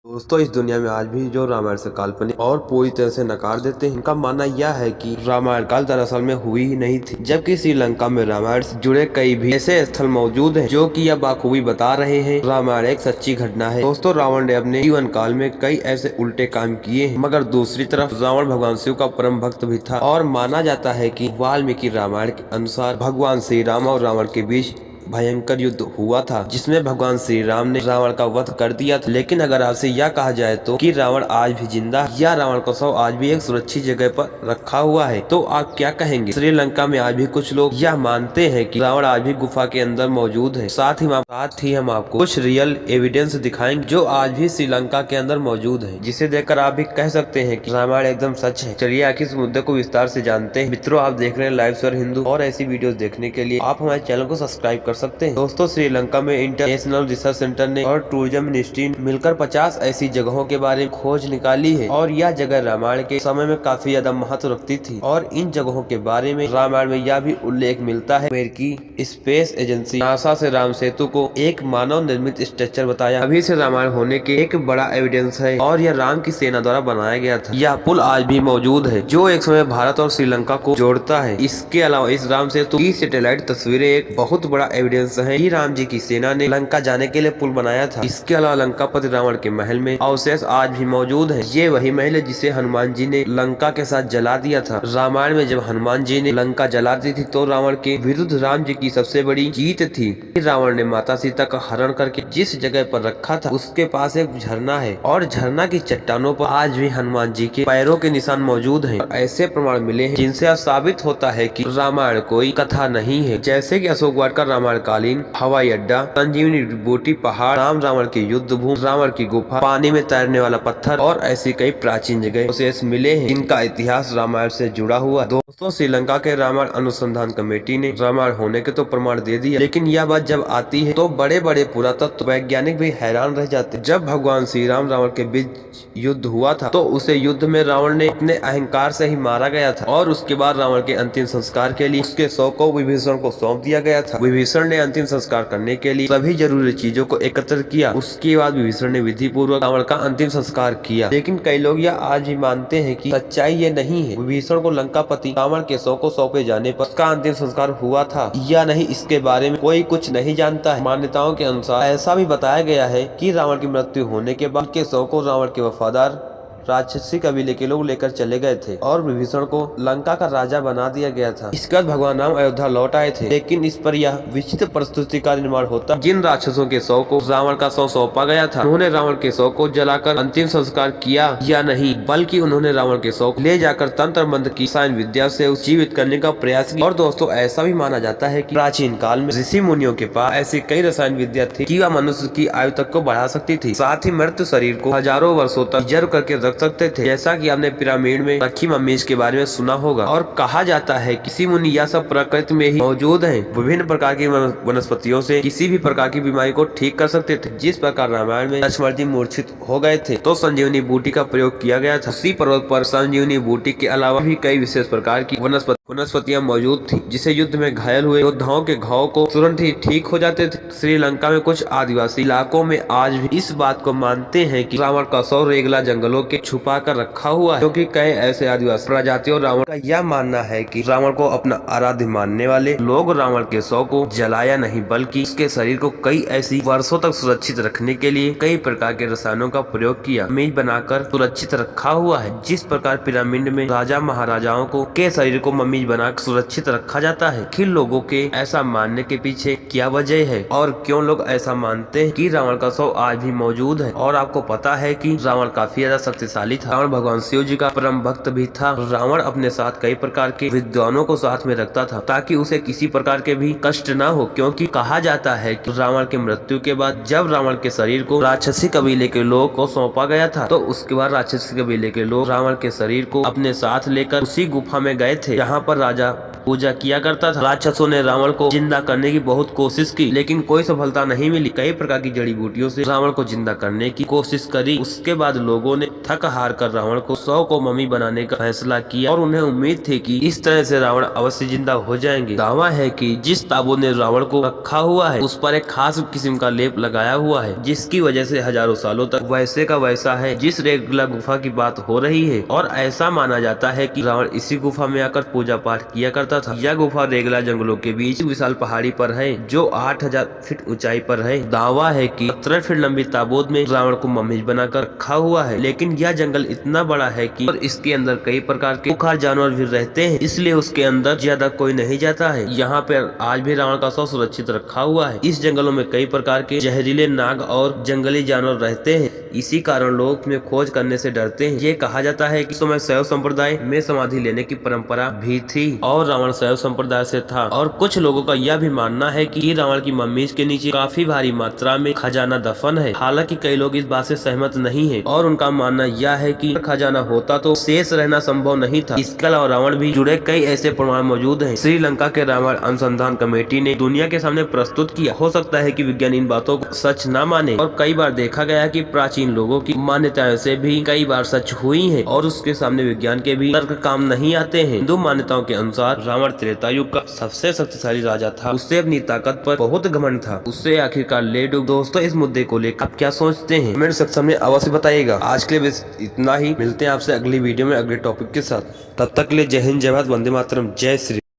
दोस्तों, इस दुनिया में आज भी जो रामायण से काल्पनिक और पूरी तरह से नकार देते हैं, उनका मानना यह है कि रामायण काल दरअसल में हुई ही नहीं थी, जबकि श्रीलंका में रामायण से जुड़े कई भी ऐसे स्थल मौजूद हैं जो कि यह बाखूबी बता रहे हैं रामायण एक सच्ची घटना है। दोस्तों, रावण ने अपने जीवन काल में कई ऐसे उल्टे काम किए हैं, मगर दूसरी तरफ रावण भगवान शिव का परम भक्त भी था और माना जाता है कि वाल्मीकि रामायण के अनुसार भगवान श्री राम और रावण के बीच भयंकर युद्ध हुआ था, जिसमें भगवान श्री राम ने रावण का वध कर दिया था। लेकिन अगर आपसे यह कहा जाए तो कि रावण आज भी जिंदा है या रावण का शव आज भी एक सुरक्षित जगह पर रखा हुआ है, तो आप क्या कहेंगे? श्रीलंका में आज भी कुछ लोग यह मानते हैं कि रावण आज भी गुफा के अंदर मौजूद है। साथ ही हम आपको कुछ रियल एविडेंस दिखाएंगे जो आज भी श्रीलंका के अंदर मौजूद है, जिसे देखकर आप भी कह सकते हैं कि रामायण एकदम सच है। चलिए आखिर इस मुद्दे को विस्तार से जानते हैं। मित्रों, आप देख रहे हैं लाइव स्वर हिंदू और ऐसी वीडियोस देखने के लिए आप हमारे चैनल को सब्सक्राइब कर सकते हैं। दोस्तों, श्रीलंका में इंटरनेशनल रिसर्च सेंटर ने और टूरिज्म मिनिस्ट्री ने मिलकर 50 ऐसी जगहों के बारे में खोज निकाली है और यह जगह रामायण के समय में काफी ज्यादा महत्व रखती थी। और इन जगहों के बारे में रामायण में यह भी उल्लेख मिलता है अमेरिकी स्पेस एजेंसी नासा से राम सेतु को एक मानव निर्मित स्ट्रक्चर बताया अभी से रामायण होने के एक बड़ा एविडेंस है और यह राम की सेना द्वारा बनाया गया था। यह पुल आज भी मौजूद है जो एक समय भारत और श्रीलंका को जोड़ता है। इसके अलावा इस राम सेतु की सैटेलाइट तस्वीरें एक बहुत बड़ा एविडेंस है कि राम जी की सेना ने लंका जाने के लिए पुल बनाया था। इसके अलावा लंकापति रावण के महल में अवशेष आज भी मौजूद है। ये वही महल है जिसे हनुमान जी ने लंका के साथ जला दिया था। रामायण में जब हनुमान जी ने लंका जला दी थी तो रावण के विरुद्ध राम जी की सबसे बड़ी जीत थी। रावण ने माता सीता का हरण करके जिस जगह पर रखा था उसके पास एक झरना है और झरना की चट्टानों पर आज भी हनुमान जी के पैरों के निशान मौजूद हैं। ऐसे प्रमाण मिले हैं जिनसे साबित होता है कि रामायण कोई कथा नहीं है, जैसे कि अशोकवाट का रामायण कालीन हवाई अड्डा, संजीवनी बूटी पहाड़, राम रावण की युद्ध भूमि, रावण की गुफा, पानी में तैरने वाला पत्थर और ऐसी कई प्राचीन जगह अवशेष मिले हैं जिनका इतिहास रामायण से जुड़ा हुआ। दोस्तों, श्रीलंका के रामायण अनुसंधान कमेटी ने रामायण होने के तो प्रमाण दे दिया, लेकिन यह बात जब आती है तो बड़े बड़े पुरातत्व वैज्ञानिक भी हैरान रह जाते। जब भगवान श्री राम रावण के बीच युद्ध हुआ था तो उसे युद्ध में रावण ने अपने अहंकार से ही मारा गया था और उसके बाद रावण के अंतिम संस्कार के लिए उसके शव को विभीषण को सौंप दिया गया था। विभीषण ने अंतिम संस्कार करने के लिए सभी जरूरी चीजों को एकत्र किया। उसके बाद विभीषण ने विधि पूर्वक रावण का अंतिम संस्कार किया। लेकिन कई लोग यह आज भी मानते हैं कि सच्चाई ये नहीं है। विभीषण को लंकापति रावण के शव को सौंपे जाने पर उसका अंतिम संस्कार हुआ था या नहीं, इसके बारे में कोई कुछ नहीं जानता है। मान्यताओं के अनुसार ऐसा भी बताया गया है कि रावण की मृत्यु होने के बाद के शव को रावण के वफादार राक्षसी कबीले के लोग लेकर चले गए थे और विभीषण को लंका का राजा बना दिया गया था। इसके बाद भगवान राम अयोध्या लौट आए थे, लेकिन इस पर यह विचित्र परिस्थिति का निर्माण होता। जिन राक्षसों के शव को रावण का शव सौंपा गया था उन्होंने रावण के शव को जलाकर अंतिम संस्कार किया या नहीं, बल्कि उन्होंने रावण के शव ले जाकर तंत्र मंत्र की रसायन विद्या से जीवित करने का प्रयास किया। और दोस्तों, ऐसा भी माना जाता है कि प्राचीन काल में ऋषि मुनियों के पास ऐसी कई रसायन विद्या थी कि वह मनुष्य की आयु तक को बढ़ा सकती थी, साथ ही मृत शरीर को हजारों वर्षों तक रिजर्व करके रख सकते थे, जैसा कि आपने पिरामिड में रखी मम्मीज के बारे में सुना होगा। और कहा जाता है किसी मुनि यह सब प्रकृति में ही मौजूद है। विभिन्न प्रकार की वनस्पतियों से किसी भी प्रकार की बीमारी को ठीक कर सकते थे। जिस प्रकार रामायण में लक्ष्मण जी मूर्छित हो गए थे तो संजीवनी बूटी का प्रयोग किया गया था। उसी पर्वत पर संजीवनी बूटी के अलावा भी कई विशेष प्रकार की वनस्पतियां मौजूद थी, जिसे युद्ध में घायल हुए योद्धाओं के घाव को तुरंत ही ठीक हो जाते थे। श्रीलंका में कुछ आदिवासी इलाकों में आज भी इस बात को मानते हैं कि रावण का शव रेगला जंगलों के छुपा कर रखा हुआ है, क्योंकि कई ऐसे आदिवासी प्रजातियों रावण का यह मानना है कि रावण को अपना आराध्य मानने वाले लोग रावण के शव को जलाया नहीं, बल्कि उसके शरीर को कई ऐसी वर्षों तक सुरक्षित रखने के लिए कई प्रकार के रसायनों का प्रयोग किया, मेज बनाकर सुरक्षित रखा हुआ है। जिस प्रकार पिरामिड में राजा महाराजाओं को के शरीर को मम्मी बनाकर सुरक्षित रखा जाता है। आखिर लोगों के ऐसा मानने के पीछे क्या वजह है और क्यों लोग ऐसा मानते हैं कि रावण का शव आज भी मौजूद है? और आपको पता है कि रावण काफी ज्यादा शक्तिशाली था। रावण भगवान शिव जी का परम भक्त भी था। रावण अपने साथ कई प्रकार के विद्वानों को साथ में रखता था ताकि उसे किसी प्रकार के भी कष्ट न हो, क्योंकि कहा जाता है कि रावण की मृत्यु के बाद जब रावण के शरीर को राक्षसी कबीले के लोग को सौंपा गया था तो उसके बाद राक्षसी कबीले के लोग रावण के शरीर को अपने साथ लेकर उसी गुफा में गए थे जहाँ पर राजा पूजा किया करता था। राक्षसों ने रावण को जिंदा करने की बहुत कोशिश की, लेकिन कोई सफलता नहीं मिली। कई प्रकार की जड़ी बूटियों से रावण को जिंदा करने की कोशिश करी। उसके बाद लोगों ने थक शाकाहार कर रावण को 100 को मम्मी बनाने का फैसला किया और उन्हें उम्मीद थी कि इस तरह से रावण अवश्य जिंदा हो जाएंगे। दावा है कि जिस ताबूत ने रावण को रखा हुआ है उस पर एक खास किस्म का लेप लगाया हुआ है, जिसकी वजह से हजारों सालों तक वैसे का वैसा है जिस रेगला गुफा की बात हो रही है। और ऐसा माना जाता है कि रावण इसी गुफा में आकर पूजा पाठ किया करता था। यह गुफा रेगला जंगलों के बीच विशाल पहाड़ी पर है जो 8000 फीट ऊंचाई पर है। दावा है कि 17 फीट लंबी ताबूत में रावण को मम्मी बनाकर रखा हुआ है, लेकिन यह जंगल इतना बड़ा है कि और इसके अंदर कई प्रकार के खूंखार जानवर भी रहते हैं, इसलिए उसके अंदर ज्यादा कोई नहीं जाता है। यहाँ पर आज भी रावण का शव सुरक्षित रखा हुआ है। इस जंगलों में कई प्रकार के जहरीले नाग और जंगली जानवर रहते हैं, इसी कारण लोग में खोज करने से डरते हैं। ये कहा जाता है कि उस समय शैव संप्रदाय में समाधि लेने की परंपरा भी थी और रावण शैव संप्रदाय से था। और कुछ लोगों का यह भी मानना है कि रावण की मम्मी के नीचे काफी भारी मात्रा में खजाना दफन है। हालांकि कई लोग इस बात से सहमत नहीं है और उनका मानना यह है कि खजाना होता तो शेष रहना संभव नहीं था। इसके अलावा रावण भी जुड़े कई ऐसे प्रमाण मौजूद हैं। श्रीलंका के रावण अनुसंधान कमेटी ने दुनिया के सामने प्रस्तुत किया। हो सकता है कि विज्ञान इन बातों को सच न माने और कई बार देखा गया कि प्राचीन लोगों की मान्यताओं से भी कई बार सच हुई है और उसके सामने विज्ञान के भी तर्क काम नहीं आते हैं। हिंदू मान्यताओं के अनुसार रावण त्रेता युग का सबसे शक्तिशाली राजा था। उससे अपनी ताकत पर बहुत घमंड था। उससे आखिरकार ले डूब। दोस्तों, इस मुद्दे को लेकर आप क्या सोचते हैं कमेंट सेक्शन में अवश्य बताइएगा। आज के लिए बस इतना ही। मिलते हैं आपसे अगली वीडियो में अगले टॉपिक के साथ। तब तक के लिए जय हिंद, जय भारत, वंदे मातरम, जय श्री।